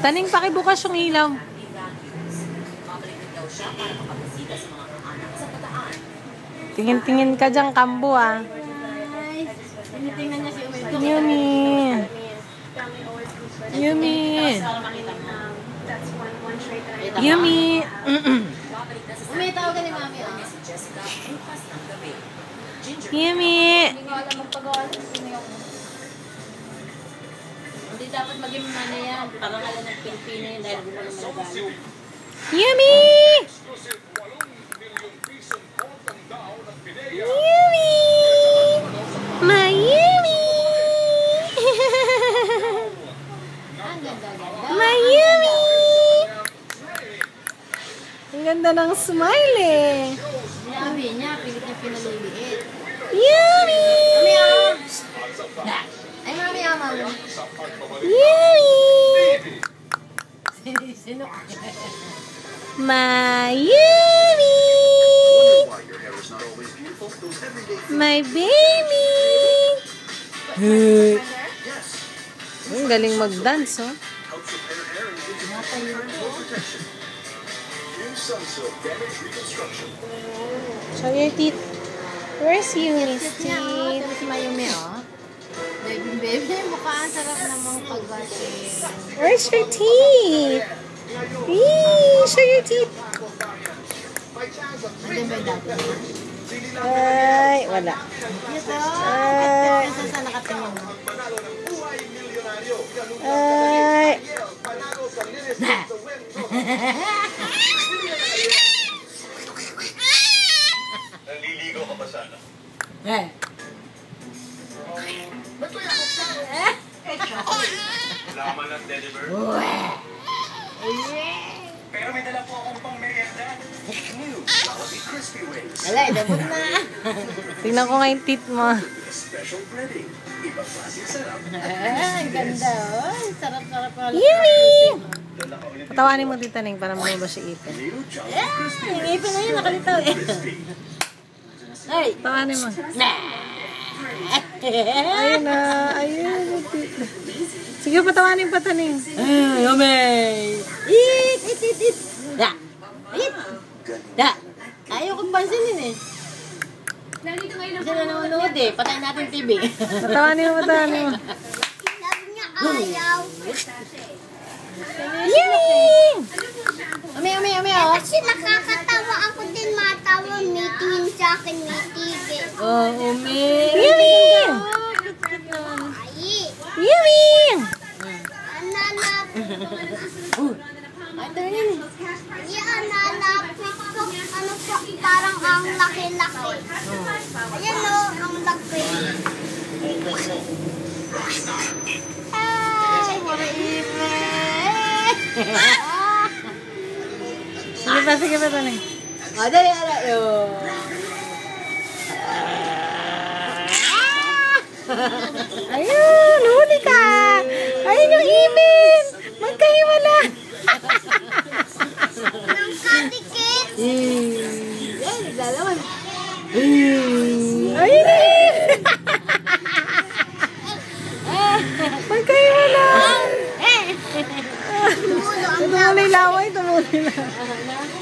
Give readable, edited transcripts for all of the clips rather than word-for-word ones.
Taning, pakibukas yung ilaw. Tingin-tingin ka dyan, kambo ah. Tingnan niya si Umay. Yumi. Yumi. Yumi. Umay, tawagan ni Mami ah. Yumi. Hindi ko alam magpagawa. Hindi dapat maging mana yan. Parang alam ng Pilipino yun dahil gumawa ng Malagalog. Yumi. Yumi. Mayumi. Mayumi. Ang ganda ng smile eh. Sabi niya, pilit niya pinaliliit. Yumi. Mami ah! Ay, Mami ah, Mami. Yumi. Sino? Mayumi. My baby. Ang galing mag-dance, oh. Show your teeth. Where's Yumi's teeth? Tapos si Mayumi, oh. Baby, mukha ang sarap namang pag-watching. Where's your teeth? Eee, show your teeth. Hindi ba yung dati? Ay, wala. Ito. Ay. Saan saan nakatingin mo? Ay. Naliligo ka ba sana? Eh. Laman ng deliver? Pero may dala po akong pang merienda. New Jollibee Crispy Wings. Wala, dabot na. Tingnan ko nga yung teeth mo. Special breading. Ibang klaseng sarap. Ang ganda, oh. Sarap-sarap pala. Yumi! Dala ka ulit Patawanin mo tita Ning para lumabas si ipin. New Jollibee Crispy Yung Wings. ipin na yun, nakalitaw eh. Crispy. Ay! Patawanin mo. Ayun na. Ayun. Sige, patawanin pa Taning. Ay, Umay! It! Da! It! Da! Ayaw kong pansinin eh. Kasi nanonood eh. Patayin natin TV. Patawanin mo. Sabi niya ayaw. Yumi! Umay, oh. Kasi nakakatawa ako din matawa. May tingin sa akin, may tigil. Oh, Umay! Yumi! Ay, Yumi! analapit. Ay, ito yun eh. Ay, analapit ko. Ano po, parang ang laki-laki. Ayan o, ang laki. Ay, mga ipin! Sige pa Taning. O, dali. Oh. Ayun, huli ka! Ayun yung ipin! Magkahiwala! Ang kadikit. Ay, naglalaman. Ayun yung ipin! Magkahiwala! Tumuloy laway, tumuloy laway.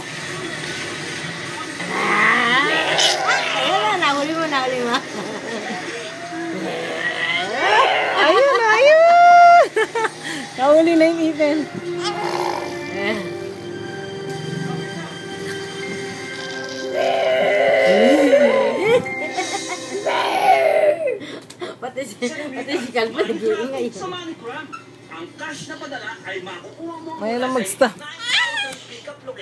Ayan na, nahuli mo. Ayun! Nahuli na yung ipin. Pati si Calvin nag-iingay. Samahan ko lang. Ang cash na padala ay makukuha mo. May lang mag-stop. Pick up location.